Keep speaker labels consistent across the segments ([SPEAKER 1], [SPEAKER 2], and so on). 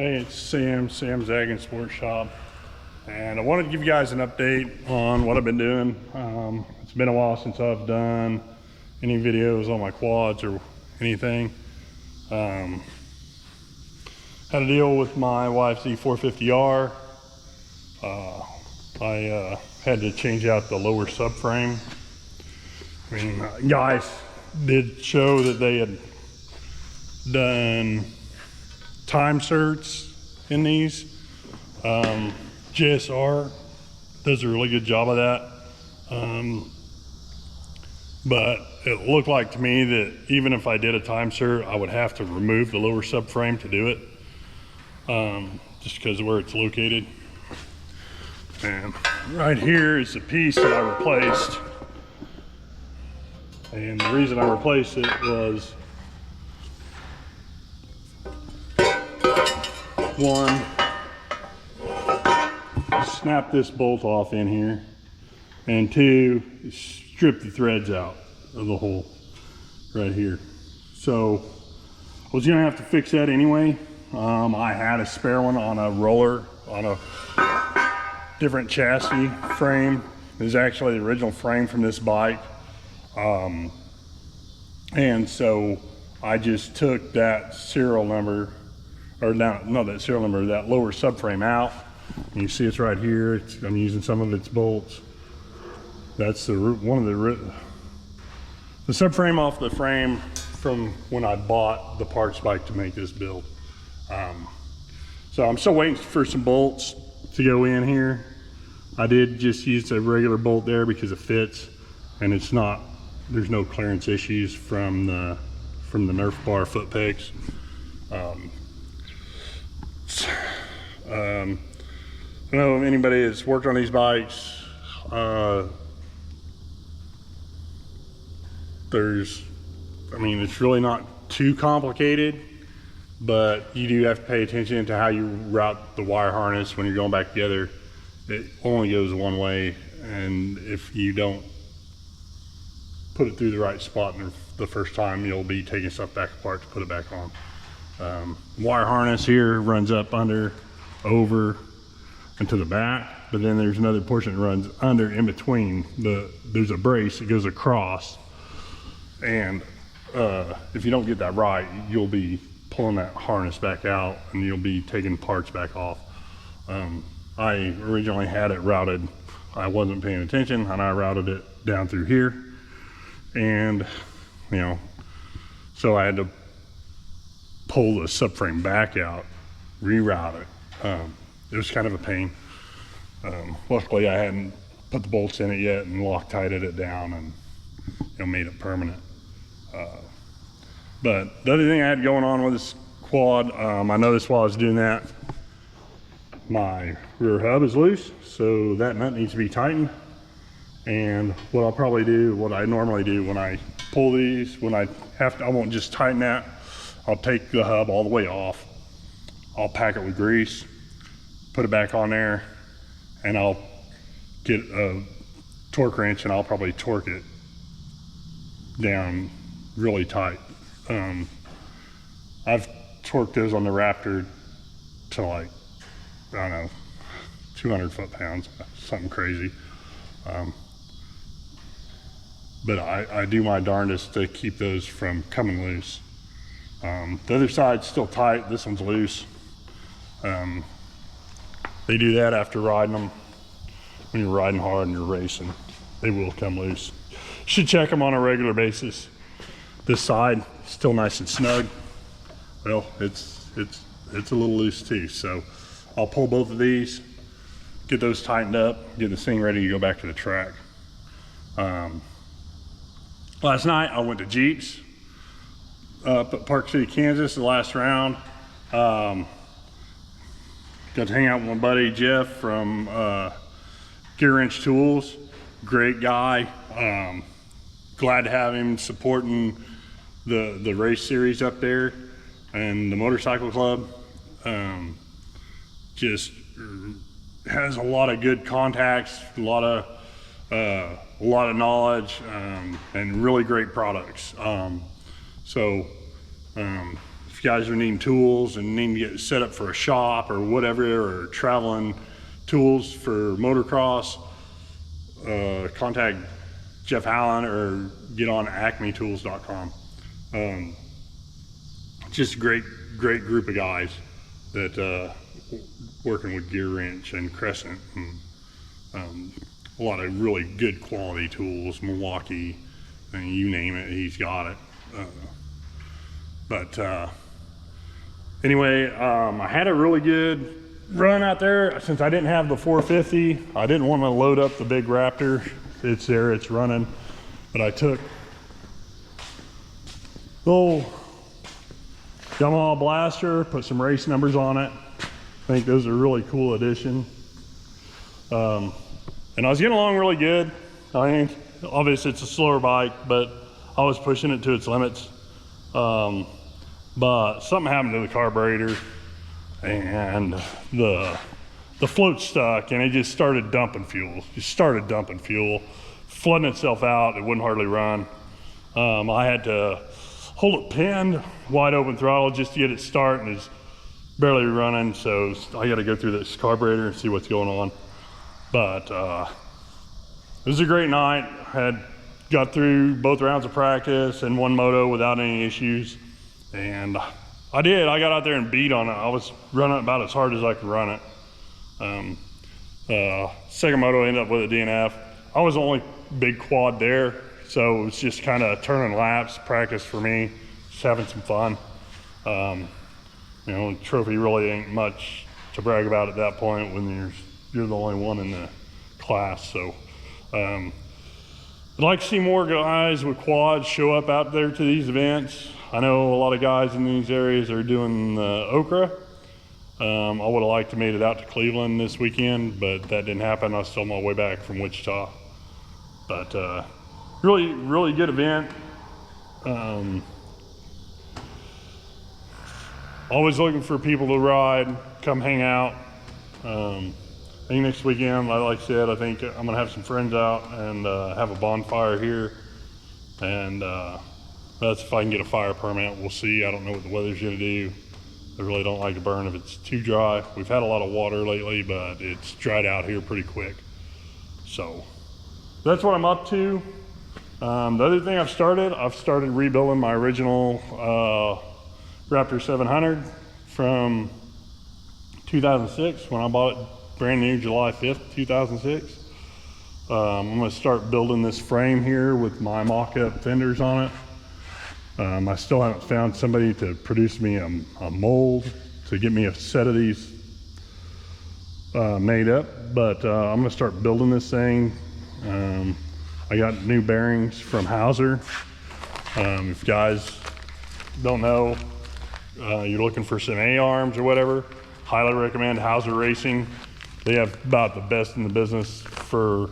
[SPEAKER 1] Hey, it's Sam's Ag and Sports Shop, and I wanted to give you guys an update on what I've been doing. It's been a while since I've done any videos on my quads or anything. Had a deal with my YFZ450R. I had to change out the lower subframe. I mean, guys did show that they had done time certs in these. JSR does a really good job of that. But it looked like to me that even if I did a time cert, I would have to remove the lower subframe to do it, just because of where it's located. And right here is the piece that I replaced. And the reason I replaced it was, one, snap this bolt off in here, and two, strip the threads out of the hole right here. So I was gonna have to fix that anyway. I had a spare one on a roller on a different chassis frame. It was actually the original frame from this bike. And so I just took that serial number, or not that serial number, that lower subframe out. And you see it's right here. I'm using some of its bolts. That's the subframe off the frame from when I bought the parts bike to make this build. So I'm still waiting for some bolts to go in here. I did just use a regular bolt there because it fits, and it's not, there's no clearance issues from the Nerf bar foot pegs. I don't know if anybody that's worked on these bikes, it's really not too complicated, but you do have to pay attention to how you route the wire harness when you're going back together. It only goes one way, and if you don't put it through the right spot the first time, you'll be taking stuff back apart to put it back on. Wire harness here runs up, under, over, and to the back, but then there's another portion that runs under in between. There's a brace that goes across, and if you don't get that right, you'll be pulling that harness back out and you'll be taking parts back off. I originally had it routed, I wasn't paying attention, and I routed it down through here, and so I had to pull the subframe back out, reroute it. It was kind of a pain. Luckily I hadn't put the bolts in it yet and Loctited it down and made it permanent. But the other thing I had going on with this quad, I noticed while I was doing that, my rear hub is loose, so that nut needs to be tightened. And what I'll probably do, what I normally do when I pull these, I won't just tighten that. I'll take the hub all the way off. I'll pack it with grease, put it back on there, and I'll get a torque wrench and I'll probably torque it down really tight. I've torqued those on the Raptor to, like, I don't know, 200 foot-pounds, something crazy. But I do my darndest to keep those from coming loose. The other side's still tight, this one's loose. They do that after riding them. When you're riding hard and you're racing, they will come loose. Should check them on a regular basis. This side, still nice and snug. Well, it's a little loose too, so I'll pull both of these, get those tightened up, get this thing ready to go back to the track. Last night I went to Jeeps up at Park City, Kansas, the last round. Got to hang out with my buddy Jeff from Gear Wrench Tools. Great guy. Glad to have him supporting the race series up there and the motorcycle club. Just has a lot of good contacts, a lot of knowledge, and really great products. So if if you guys are needing tools and needing to get set up for a shop or whatever, or traveling tools for motocross, contact Jeff Allen or get on acmetools.com. Just a great group of guys that working with Gear Wrench and Crescent, and a lot of really good quality tools, Milwaukee, and you name it, he's got it. Anyway, I had a really good run out there. Since I didn't have the 450, I didn't want to load up the big Raptor. It's there, it's running, but I took the old Yamaha Blaster, put some race numbers on it. I think those are a really cool addition. And I was getting along really good. I think obviously it's a slower bike, but I was pushing it to its limits. But something happened to the carburetor and the float stuck, and it just started dumping fuel. Flooding itself out. It wouldn't hardly run. I had to hold it pinned, wide open throttle, just to get it started, and it's barely running. So I got to go through this carburetor and see what's going on. But it was a great night. Got through both rounds of practice and one moto without any issues. And I got out there and beat on it. I was running about as hard as I could run it. Second moto, ended up with a DNF. I was the only big quad there, so it was just kind of turning laps, practice for me, just having some fun. You know, trophy really ain't much to brag about at that point when you're the only one in the class. So I'd like to see more guys with quads show up out there to these events. I know a lot of guys in these areas are doing the Okra. I would have liked to made it out to Cleveland this weekend, but that didn't happen. I was still on my way back from Wichita. But really good event. Always looking for people to ride, come hang out. I think next weekend, like I said, I think I'm gonna have some friends out and have a bonfire here. And that's if I can get a fire permit. We'll see. I don't know what the weather's gonna do. I really don't like to burn if it's too dry. We've had a lot of water lately, but it's dried out here pretty quick. So that's what I'm up to. The other thing I've started rebuilding my original Raptor 700 from 2006 when I bought it brand new July 5th, 2006. I'm gonna start building this frame here with my mock-up fenders on it. I still haven't found somebody to produce me a mold to get me a set of these made up, but I'm gonna start building this thing. I got new bearings from Hauser. If you guys don't know, you're looking for some A-arms or whatever, highly recommend Hauser Racing. They have about the best in the business for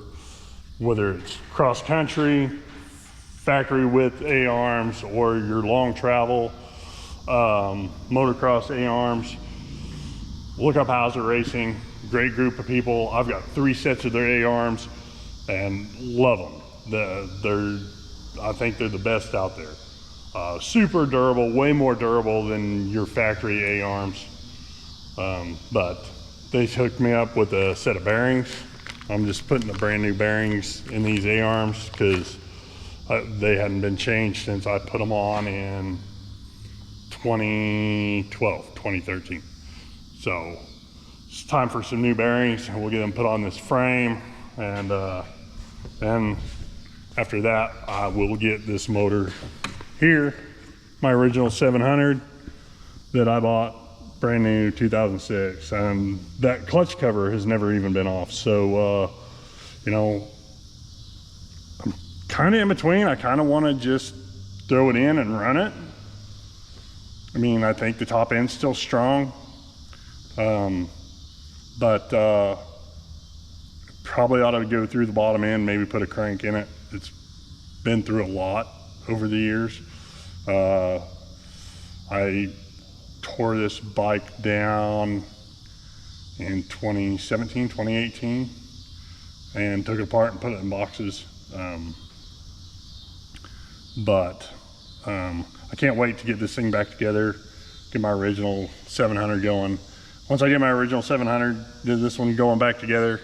[SPEAKER 1] whether it's cross country, factory width A-arms, or your long travel, motocross A-arms. Look up Hauser Racing, great group of people. I've got 3 sets of their A-arms and love them. I think they're the best out there. Super durable, way more durable than your factory A-arms. But they hooked me up with a set of bearings. I'm just putting the brand new bearings in these A-arms because they hadn't been changed since I put them on in 2013. So it's time for some new bearings, and we'll get them put on this frame. And then after that, I will get this motor here, my original 700 that I bought brand new 2006, and that clutch cover has never even been off. So you know, I'm kind of in between. I kind of want to just throw it in and run it. I mean, I think the top end's still strong, but probably ought to go through the bottom end, maybe put a crank in it. It's been through a lot over the years. I tore this bike down in 2017, 2018, and took it apart and put it in boxes. But I can't wait to get this thing back together. get my original 700 going. Once I get my original 700, did this one going back together,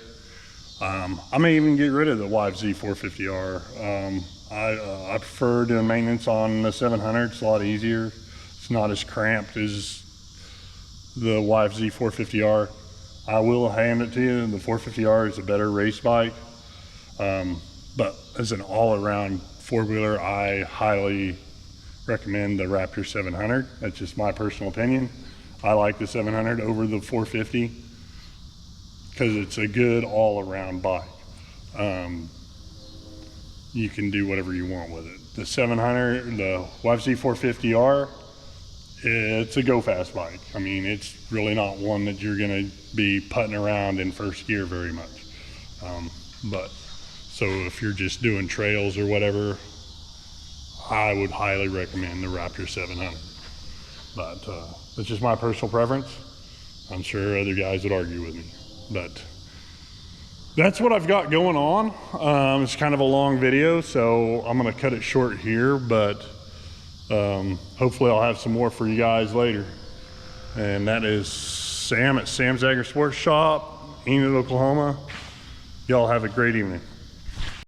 [SPEAKER 1] I may even get rid of the YFZ450R. I prefer doing maintenance on the 700. It's a lot easier. It's not as cramped as the YFZ450R. I will hand it to you, the 450R is a better race bike. But as an all-around four-wheeler, I highly recommend the Raptor 700. That's just my personal opinion. I like the 700 over the 450 because it's a good all-around bike. You can do whatever you want with it. The 700, the YFZ450R, it's a go-fast bike. I mean, it's really not one that you're gonna be putting around in first gear very much. So if you're just doing trails or whatever, I would highly recommend the Raptor 700. But that's just my personal preference. I'm sure other guys would argue with me. But that's what I've got going on. It's kind of a long video, so I'm gonna cut it short here, but hopefully I'll have some more for you guys later. And that is Sam at Sam's Agri Sports Shop, Enid, Oklahoma. Y'all have a great evening.